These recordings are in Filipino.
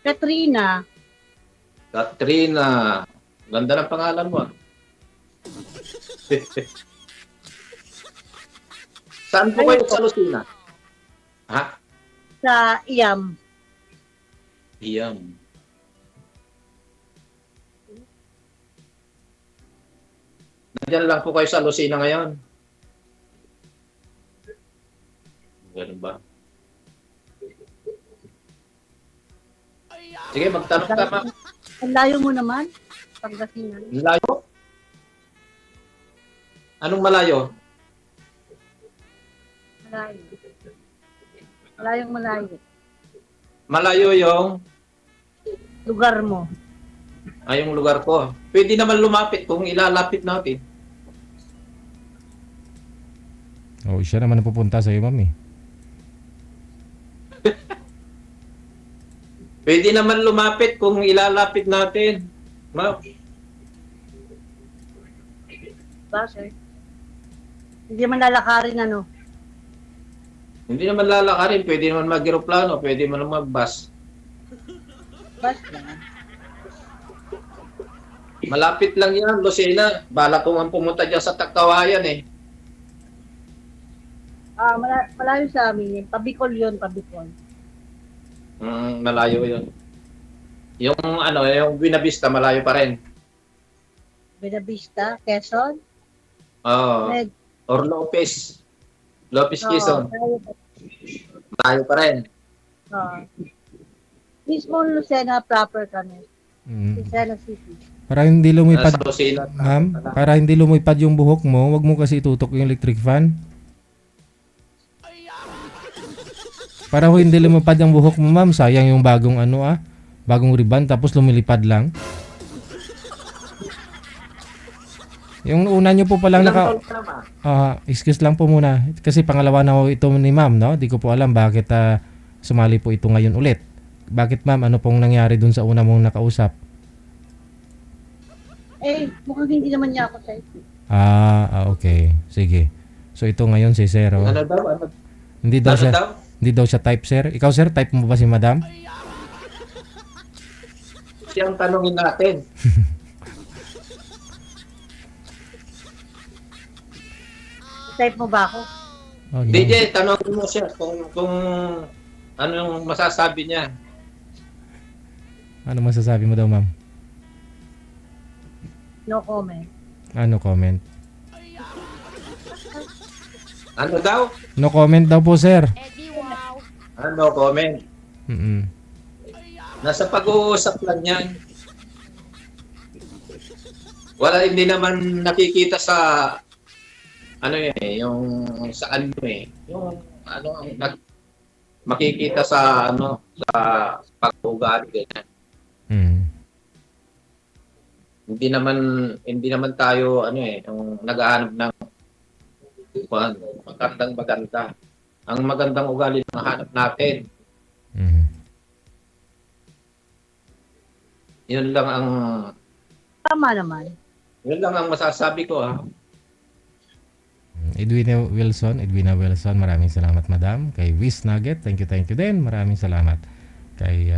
Katrina. Katrina. Ganda ng pangalan mo. Saan po kayo sa Lucena? Ha? Sa Iyam. Iyam. Nandiyan lang po kayo sa Lucena ngayon. Ganun ba? Sige, magtanong ka, ma'am. Ang layo mo naman. Pangasinan. Malayo? Anong malayo? Malayo. Malayong malayo. Malayo yung Lugar mo. yung lugar ko. Pwede naman lumapit kung ilalapit natin. Oh, siya naman ang pupunta sa iyo, ma'am eh. Pwede naman lumapit kung ilalapit natin. Ma'am. Bakit? Hindi man lalakarin ano. Hindi naman lalakarin. Pwede naman mag-aeroplano. Pwede naman mag-bus. Basta. Malapit lang yan, Lucena. Bala ko nga pumunta dyan sa Tagkawayan eh. Malayo sa amin. Pabicol yun, Pabicol. Malayo yun. Yung yung Buena Vista, malayo pa rin. Buena Vista, Quezon. Oo. Or Lopez. Lopez Quezon. Malayo pa rin. Mismo Lucena proper kami. Lucena City. Para hindi lumipad, Sa Lucena. ma'am, para hindi lumipad yung buhok mo, wag mo kasi itutok yung electric fan. Para ho hindi lumipad ang buhok mo, ma'am, sayang yung bagong ribbon tapos lumilipad lang. Yung una nyo po palang Ilang taon ka na, excuse lang po muna. Kasi pangalawa na ho ito ni ma'am, no? Di ko po alam bakit sumali po ito ngayon ulit. Bakit ma'am, ano pong nangyari dun sa una mong nakausap? Mukhang hindi naman niya ako type. Okay. Sige. So ito ngayon si Sir. Oh. Ano daw? Hindi daw Ano siya daw? hindi daw siya type, sir. Ikaw, sir, type mo ba si madam? Siyang tanongin natin. Type mo ba ako? Oh, no. DJ, tanongin mo siya kung ano yung masasabi niya. Ano masasabi mo daw, ma'am? No comment. Ano comment? Ano daw? No comment daw po, sir. Ano comment? Mm-mm. Nasa pag-uusap lang yan. Wala, hindi naman nakikita sa yung sa yung makikita sa sa pag-uugali ganyan. Hindi naman tayo yung naghahanap ng maganda. Ang magandang ugali na hanap natin. Yun lang ang Tama naman. Yun lang ang masasabi ko, ha. Edwina Wilson, maraming salamat, madam. Kay Wiz Nugget, thank you din. Maraming salamat. Kay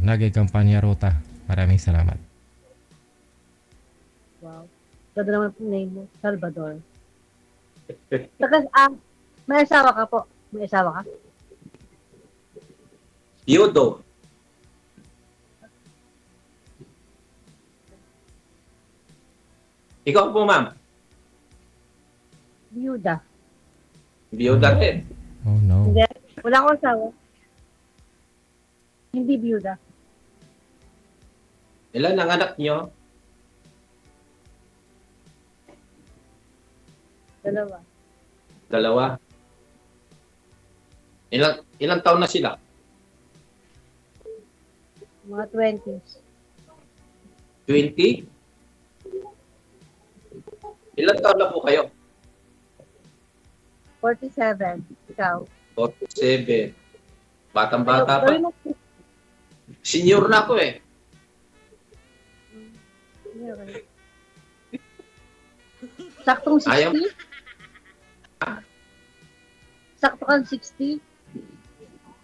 Nugget Campania Rota, maraming salamat. Wow. Ganda naman po name mo, Salvador. May asawa ka po. May asawa ka? Yodo. Ikaw po, ma'am. Biyuda. Biyuda rin. Oh no. Hindi. Wala akong asawa. Hindi biyuda. Ilan ang anak nyo? Dalawa. Ilang taon na sila? Mga 20s. 20? Ilang taon na po kayo? 47. Ikaw. 47. Batang-bata pa. Gawin mo. Senior na ako eh. Saktong 60? Ayaw. Sakto kang 60?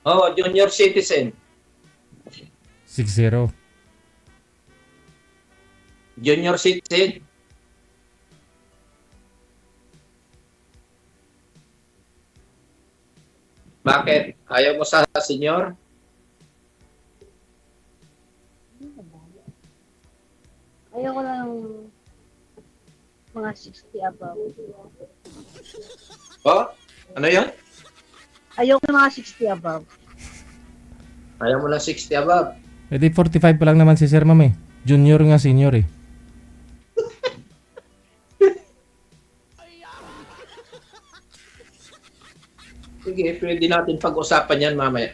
Oh, junior citizen. 60. Junior citizen. Bakit? Ayaw mo sa senior? Ayoko lang mga 60 above. Oh? Ano yan? Ayoko ng mga 60 above. Ayaw mo lang 60 above. Eh di 45 pa lang naman si Sir Ma'am eh. Junior nga senior eh. Sige, pwede natin pag-usapan yan mamaya.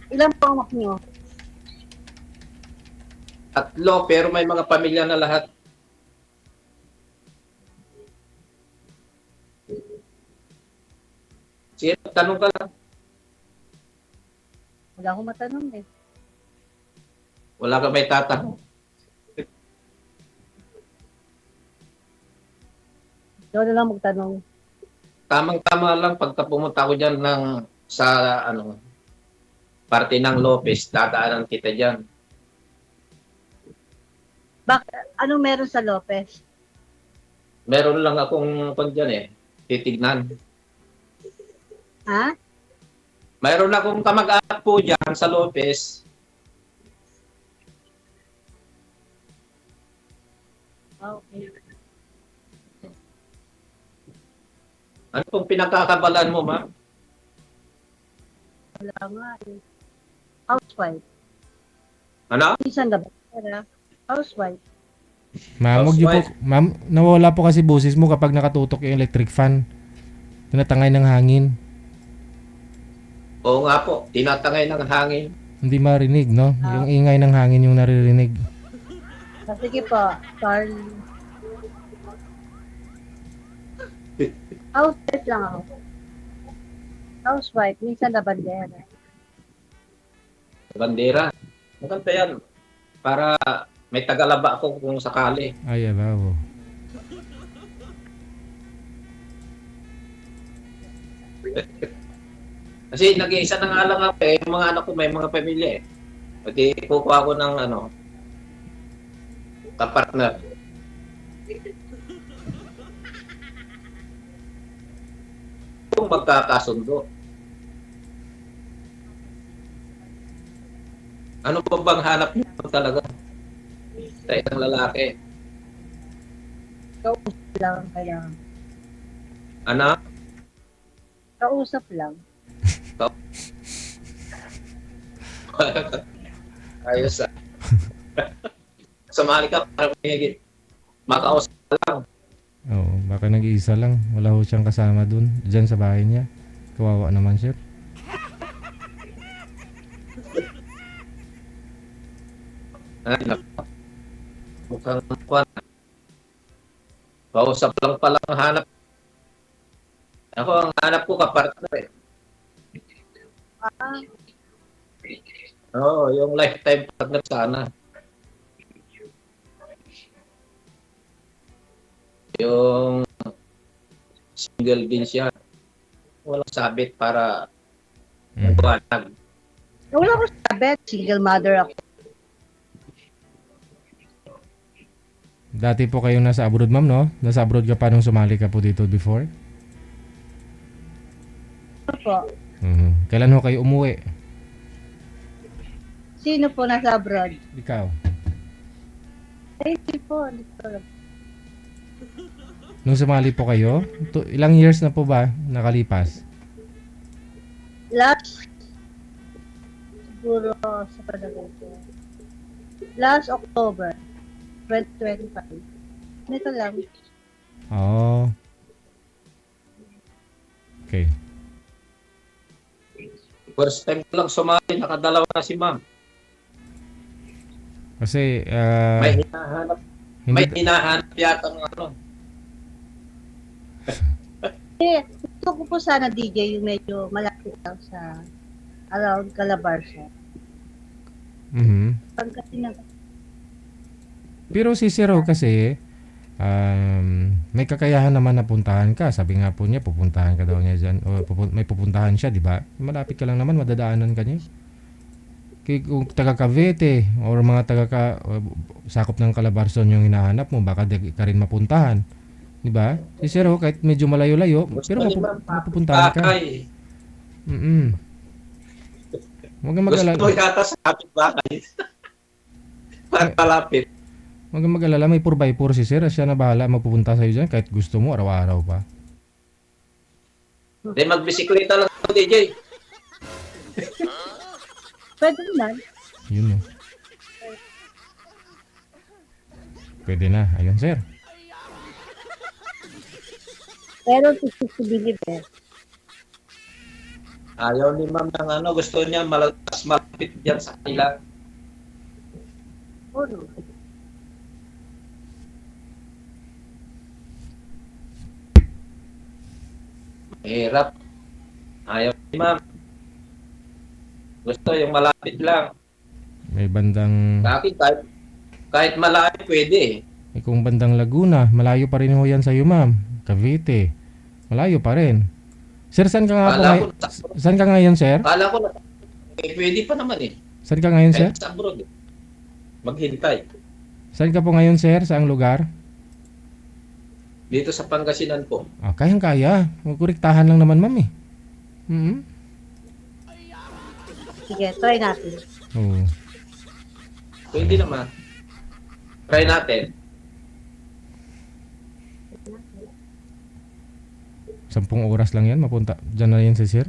Ilan po ang anak niyo? 3, pero may mga pamilya na lahat. Sige, tanong ka lang. Wala akong matanong eh. Wala ka may tatanong. Ikaw na lang magtanong. Tamang-tama lang pagka pumunta ko dyan sa parte ng Lopez, dadaanan kita dyan. Anong meron sa Lopez? Meron lang akong dyan eh, titignan. Ha? Mayroon akong kamag-anak po dyan sa Lopez. Okay. Ano pong pinagkakabalan mo, ma'am? Wala nga eh. Housewife. Ano? Minsan na ba? Housewife. Ma'am, wag niyo po, Housewife. ma'am, nawala po kasi boses mo kapag nakatutok yung electric fan. Tinatangay ng hangin. Oo nga po, tinatangay ng hangin. Hindi marinig, no? Yung ingay ng hangin yung naririnig. Sige po, Charlie. Housewife lang ako. Housewife, minsan na bandera. Bandera. Maganda yan. Para may tagalaba ako kung sakali. Ay, abaw. Kasi nag-iisa na nga lang ako eh. Yung mga anak ko may mga pamilya eh. Pati kukuha ko ng kapartner. Kung magkakasundo. Ano pa bang hanap niyo talaga sa isang lalaki? Kausap lang ang kailangan. Ano? Kausap lang. Ayos ah. Sumali ka para may makausap lang. Oo, baka nag-iisa lang. Wala ho siyang kasama dun. Diyan sa bahay niya. Kawawa naman, sir. Ay, naku. Mukhang kwan. Kausap lang pala ang hanap. Ako, ang hanap ko kapartner eh. Ah, Oo, yung lifetime partner sana. Yung single din siya. Walang sabit para magwanag. wala ko sabi. Single mother ako. Dati po kayo nasa abroad, ma'am, no? Nasa abroad ka pa nung sumali ka po dito before? Ano po? Kailan ho kayo umuwi? Sino po nasa abroad? Ikaw. Ay, hindi po. Hindi po. Nung sumali po kayo, ilang years na po ba nakalipas? Last, siguro sa palagay ko. Last October, 2025. Nito lang. Oh. Okay. First time ko lang sumali, nakadalawa na si ma'am. Kasi, May hinahanap, may hindi, hinahanap yata ng Eh, gusto ko po sana DJ yung medyo malapit lang sa around Calabarzon. Mhm. Pag kasi nag... Pero si Sir ho kasi, may kakayahan naman na puntahan ka. Sabi nga po niya, pupuntahan ka daw niya dyan. O may pupuntahan siya, di ba? Malapit ka lang naman, madadaanan ka niya. Kung taga Cavite or mga sakop ng Calabarzon yung hinahanap mo, baka di ka rin mapuntahan. Di ba? Si Sir, kahit medyo malayo-layo, pero mapupuntahan ka. Bakay. Huwag kang Gusto mag-alala. mo yata sa kapit-bakay. Palapit. Huwag kang mag-alala, may 4x4 si Sir. Siya na bahala mapupunta sa'yo dyan kahit gusto mo, araw-araw pa. Hindi, magbisikleta lang ako, DJ. Pwede naman. Yun o. Pwede na. Ayun, Sir. Pero accessibility. Ayaw ni ma'am ng gusto niya mas malapit dyan sa kanila. Oo. Mahirap. Ayaw ni ma'am. Gusto yung malapit lang. May bandang... Sa akin, kahit malayo, pwede eh. Kung bandang Laguna, malayo pa rin ho yan sa'yo, ma'am. Cavite. Malayo pa rin. Sir, saan ka nga po ngayon? Saan ka ngayon, Sir? Kala ko na, pwede pa naman eh. Saan ka ngayon, Sir? Kahit sa abroad eh. Maghintay. Saan ka po ngayon, Sir? Saang lugar? Dito sa Pangasinan po. Kayang-kaya. Magkurektahan lang naman, ma'am eh. Sige, try natin. Oo. Pwede naman. Try natin. 10 oras lang yan, mapunta. Diyan na yan si Sir.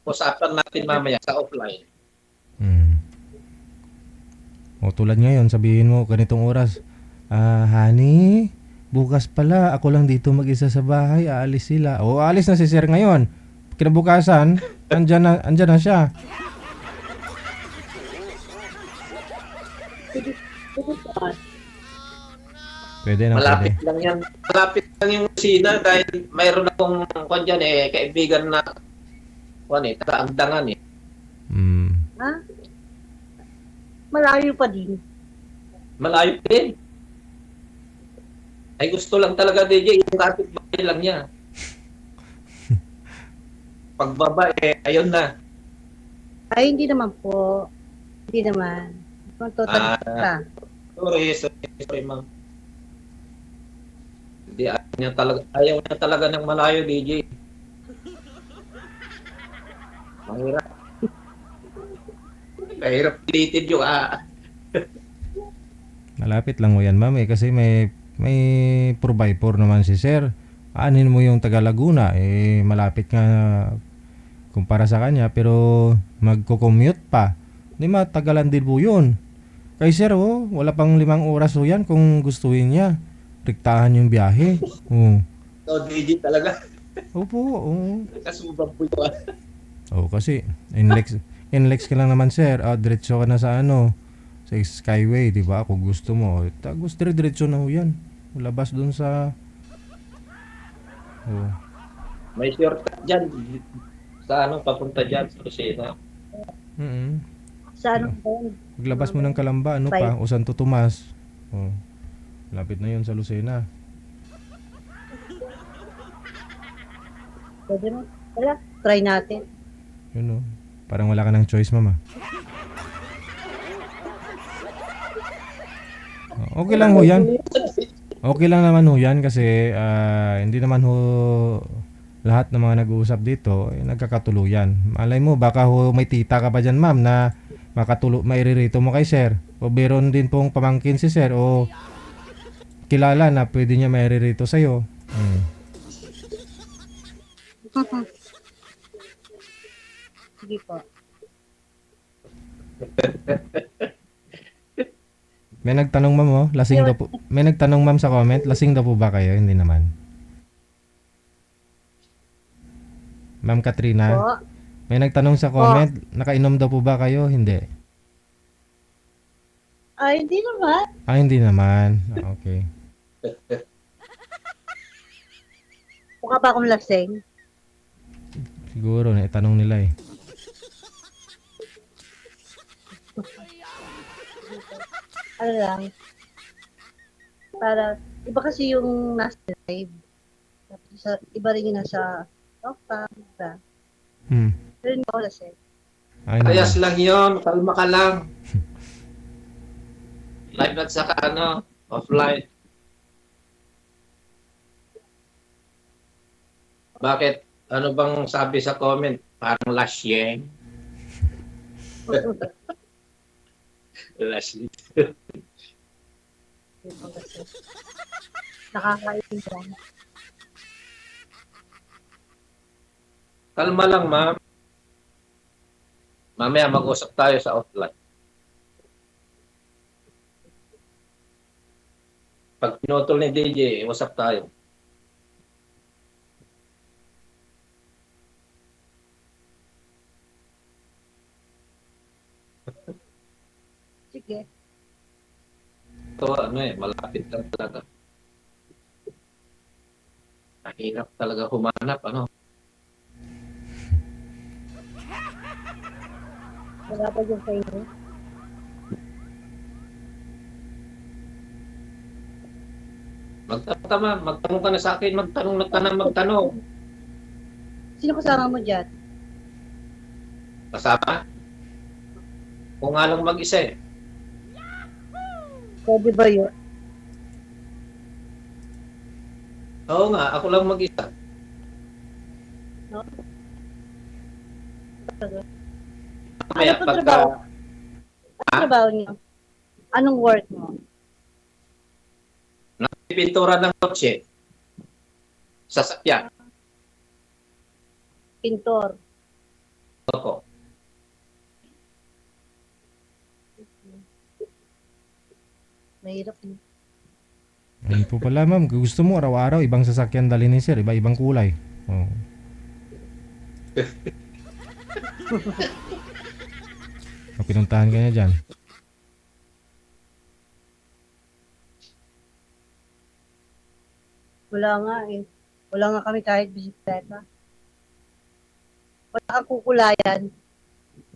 Usapan natin mamaya sa offline. O tulad ngayon, sabihin mo, ganitong oras, honey, bukas pala, ako lang dito mag-isa sa bahay, aalis sila. O, aalis na si Sir ngayon. Kinabukasan, andyan na siya. Pwede na, Malapit pwede. lang yan. Malapit lang yung kusina dahil mayroon akong dyan kaibigan na taga-Agdangan eh. Ha? Malayo pa din. Malayo din. Ay gusto lang talaga DJ, yung kapit-bahay lang niya. Pagbaba ayun na. Ay, hindi naman po. Hindi naman. Kung total ka. Sorry ma'am. Hindi, ayaw niya talaga ng malayo, DJ. Mahirap. Mahirap pilitin yung Malapit lang mo yan, ma'am, kasi may 4x4 naman si Sir. Anin mo yung taga Laguna, malapit nga kumpara sa kanya, pero magko-commute pa. Di matagalan din po yun. Kay Sir, wala pang 5 oras ho yan kung gustuin niya. Rektahan yung biyahe. So, DJ talaga. Opo, oo. Kasubang po yun. Kasi NLEX ka lang naman, Sir. Diretso ka na sa sa Skyway, di ba? Kung gusto mo. Diretso na ho yan. Labas dun sa... May shortcut dyan. Sa papunta dyan sa Lucena. Sa ano po? Paglabas mo ng Kalamba, o Santo Tomas. Lapit na yun sa Lucena. Pwede mo. Wala, try natin. Yun parang wala ka ng choice, mama. Okay lang ho yan. Okay lang naman ho yan kasi hindi naman ho lahat ng mga nag-uusap dito nagkakatuluyan. Malay mo, baka ho may tita ka pa dyan, ma'am, na mairirito mo kay Sir. O meron din pong pamangkin si Sir o kilala na pwede niya mairirito sa'yo. Sige po. May nagtanong, ma'am, lasing daw po. May nagtanong, ma'am, sa comment, lasing daw po ba kayo? Hindi naman. Ma'am Katrina, Po. may nagtanong sa comment, nakainom daw po ba kayo? Hindi. Ay, hindi naman. Hindi naman. Okay. Mukha ba akong lasing? Siguro, naitanong nila eh. Ano lang, Para, iba kasi yung nasa live. Tapos iba rin yung nasa talk, diba? Hmm. Pero hindi ako lasing. Ay, Parehas naku. lang yun. Kalma ka lang. Live at saka offline. Bakit? Ano bang sabi sa comment? Parang lasyeng. Lasyeng. Hindi ako lasing. Nakakain lang. Kalma lang, ma'am. Mamaya mag-usap tayo sa offline. Pag pinutol ni DJ, usap tayo. Sige. Ito, malapit lang talaga. Mahirap talaga humanap, Wala pa yung sa inyo. Magtanong ka na sa akin, magtanong. Sino kasama mo dyan? Kasama? Kung nga lang mag-isa eh. Pwede ba yun? Oo nga, ako lang mag-isa. No? Mamaya, Ano po trabaho? Ano trabaho niyo? Anong work mo? Pintura ng kotse, sasakyan. Pintor. Opo. Mahirap mo. Ayun po pala, ma'am. Kung gusto mo, araw-araw, ibang sasakyan dali ni sir. Iba-ibang kulay. Oh. Pinuntahan ka niya dyan. Wala nga eh. Wala nga kami kahit bisikleta. Wala kang kukulayan.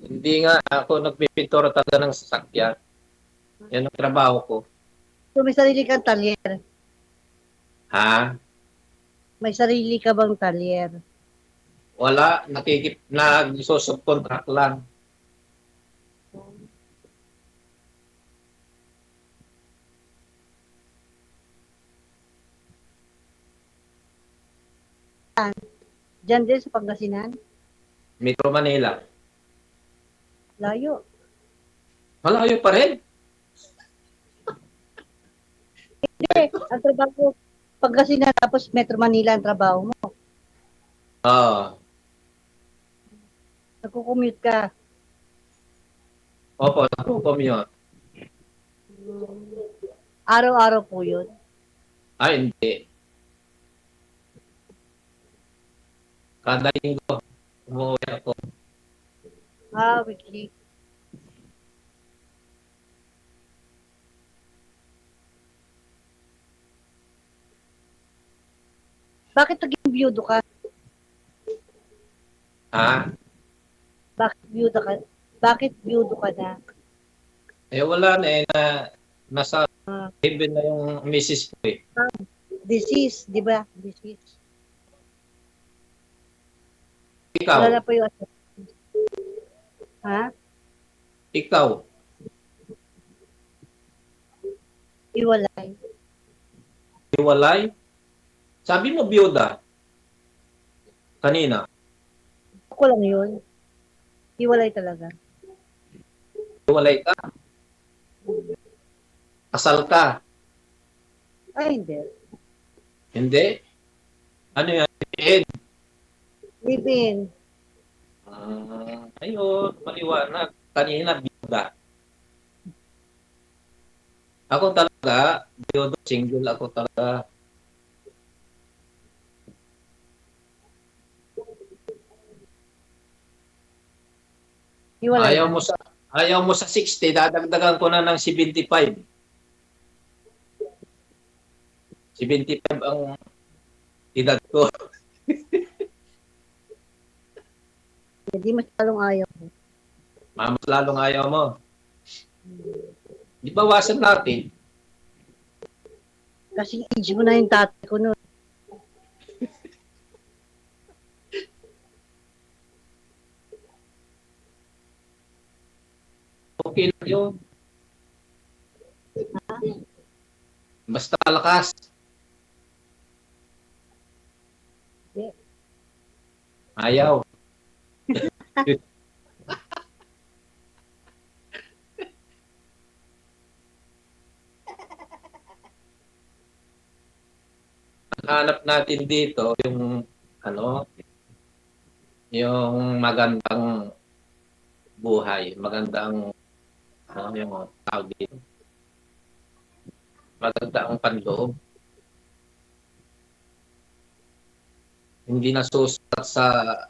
Hindi nga ako nagpipintura talaga ng sasakyan. Yan ang trabaho ko. So may sarili kang talyer. Ha? May sarili ka bang talyer? Wala, nagsusubcontract lang. Diyan din sa Pangasinan? Metro Manila. Layo. Malayo pa rin. Hindi. Ang trabaho, Pangasinan tapos Metro Manila ang trabaho mo. Oo. Nagko-commute ka. Opo, nagko-commute. Araw-araw po yun. Hindi. Kada linggo, umuwi ako. Weekly. Bakit naging biyudo ka? Ha? Bakit biyudo ka? Bakit biyudo ka na? Wala na nasa heaven na yung misis ko eh. Disease, di ba? Disease. Ikaw, Wala na po yung Ha? ikaw, Iwalay. hiwalay? Sabi mo biyuda. Kanina, Ako lang yun. Iwalay talaga. hiwalay ka. Kasal ka. Ay, hindi. Hindi? Ano yan? Ed. Live in. Ayun, maliwanag. Kanina, biyuda. Ako talaga, biyuda, single ako talaga. Iwalay Ayaw na. mo sa 60, dadagdagan ko na ng 75. 75 ang edad ko. Hindi masyadong ayaw ko. Mas lalong ayaw mo. Di bawasan natin. Kasi age mo na yung tatay ko noon. Okay lang yun. Basta lakas. Hindi. Ayaw. Ang hanap natin dito, yung ano, yung magandang buhay, magandang yung tawag dito, magandang panloob. Hindi nasusukat sa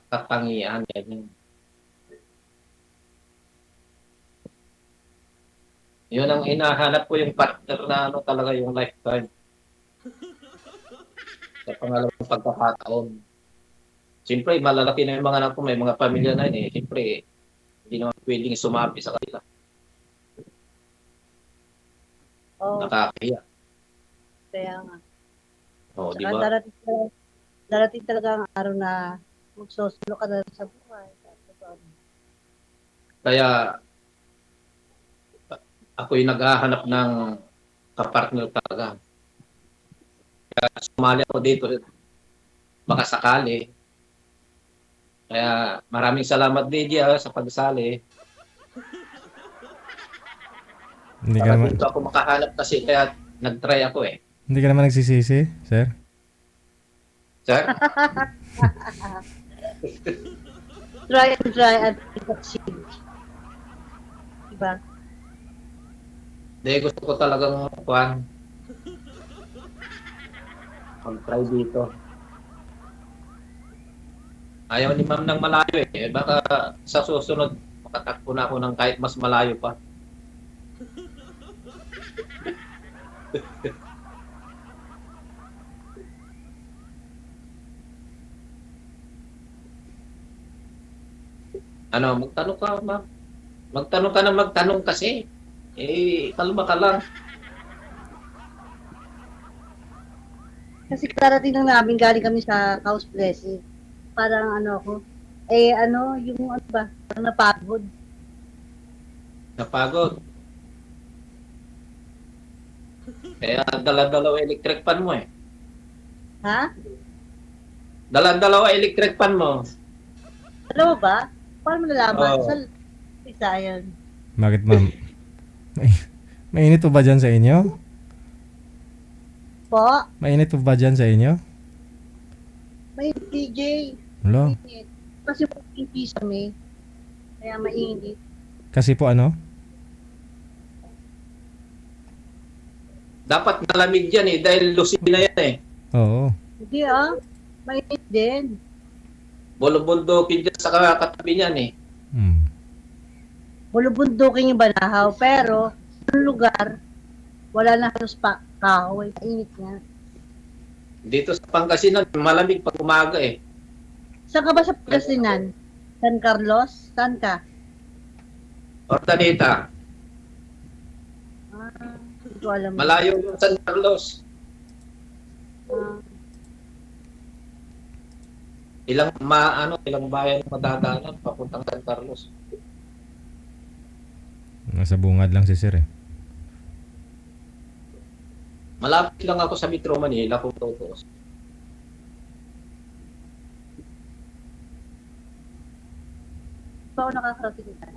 katangian. Ganyan. Yun ang hinahanap ko yung partner na ano talaga yung lifetime. Sa pangalawang pagkakataon. Siyempre, malalaki na yung mga anak ko, may mga pamilya na yun eh. Siyempre, hindi naman pwedeng sumapi sa kanila. Oh, Nakakahiya. kaya nga. O, di Saka ba? darating talaga ang araw na magsusulo ka na sa buhay. Kaya, ako'y naghahanap ng kapartner talaga. Kaya sumali ako dito, baka sakali. Kaya maraming salamat Lydia sa pagsali. Hindi ka Para naman, dito ako makahanap kasi kaya nag-try ako eh. hindi ka naman nagsisisi, sir? Sir? Try and succeed. Diba? Hindi, gusto ko talagang mag-try dito. Ayaw ni ma'am ng malayo eh. Baka sa susunod, makatakbo na ako ng kahit mas malayo pa. Ano, magtanong ka, ma'am. Magtanong ka na magtanong kasi. Eh, kalma ka lang. Kasi karating lang namin, galing kami sa house blessing. Parang ano ako, yung ano ba, parang napagod. Napagod. Kaya dala-dalawa electric fan mo eh. Ha? Dala-dalawa electric fan mo. Alam mo ba? Paano mo nalaman? Oo. Sa Isayan. Bakit, ma'am? Mainit po ba dyan sa inyo? Po? Mainit po ba dyan sa inyo? May DJ. Wala. Mainit. Kasi hindi kami. Kaya mainit. Kasi po ano? Dapat malamig yan eh, dahil Lucina yan eh. Oo. Hindi mainit din. Bulubundukin dyan sa katabi niyan eh. Hmm. Bulubundukin yung Banahaw, pero yung lugar, wala na halos kahoy. Mainit nga. Dito sa Pangasinan, malamig pag umaga eh. Saan ka ba sa Pangasinan? San Carlos? Saan ka? Ordaneta, Hindi ko alam. malayo yung San Carlos. Ah, Ilang bayan madadaanan papuntang San Carlos. Nasa bungad lang si sir eh. Malapit lang ako sa Metro Manila kung totoo. pa ako nakakarating dyan.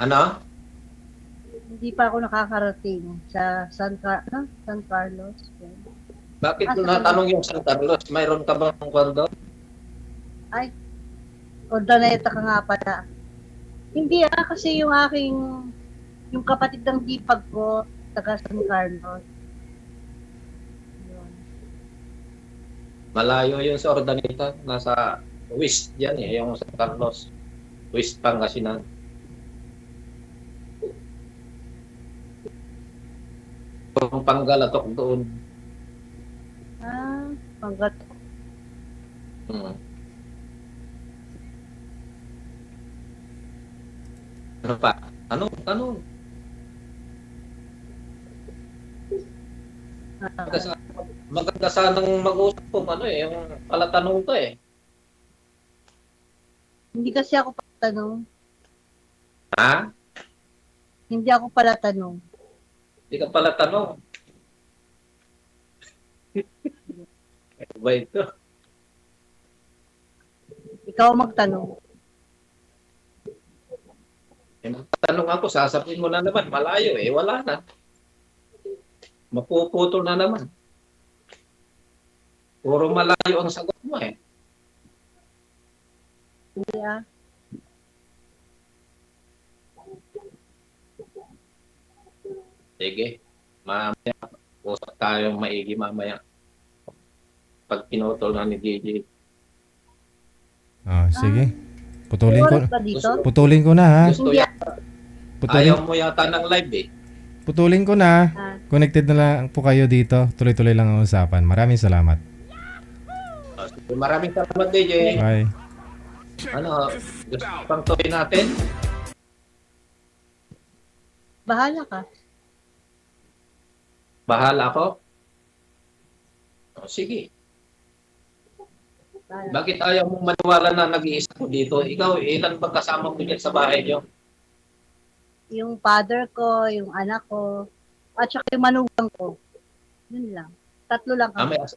Ano? Hindi pa ako nakakarating sa San Carlos. Bakit mo Sa natanong yung San Carlos? Mayroon ka bang kondo? Ay, Ordaneta ka nga pala. Hindi kasi yung kapatid ng hipag ko, taga San Carlos. Yun. Malayo yun sa Ordaneta. Nasa west yan eh, yung San Carlos. West Pangasinan. Kung Panggalatok doon. Panggat. Hmm. Ano pa? Ano? Maganda maganda sanang mag-usap kung ano eh, yung palatanong ka eh. Hindi kasi ako patanong. Ha? Hindi ako pala tanong. Hindi ka pala tanong. Ano ba ito? Ikaw magtanong. Eh, magtanong ako, sasabihin mo na naman, malayo eh, wala na. Mapuputol na naman. Puro malayo ang sagot mo eh. Hindi ah. Sige, mamaya, usap tayong maigi mamaya. Pag pinutol na ni Gigi. Sige. May Putulin ko. oras ba dito? Putulin ko na ha. Gusto Hindi yata. Putulin, Ayaw mo yata ng live eh. putulin ko na. Ah, Connected na lang po kayo dito. Tuloy-tuloy lang ang usapan. Maraming salamat. Maraming salamat DJ. Bye. Ano, gusto pang tuloy natin? bahala ka. Bahala ako? O, sige. Bahala. Bakit ayaw mong maniwala na nag-iisa ko dito? Ikaw, ilan ba kasama mo dyan sa bahay niyo? Yung father ko, yung anak ko, at saka yung manugang ko. Yun lang. Tatlo lang Ah, kami. may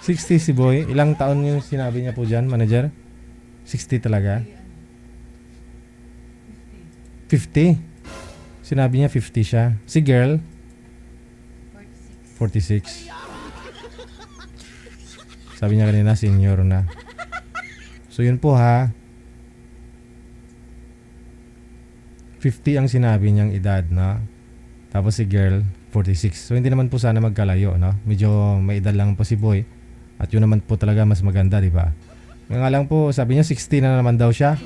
60 si Boy. Ilang taon yung sinabi niya po dyan, manager? 60 talaga? 50? Sinabi niya 50 siya. Si girl? 46. Sabi niya kanina, senior na. So yun po ha. 50 ang sinabi niyang edad, no? Tapos si girl, 46. So hindi naman po sana magkalayo, no? Medyo may edad lang po si Boy. At yun naman po talaga mas maganda, di ba? Nga lang po, sabi niya 60 na naman daw siya.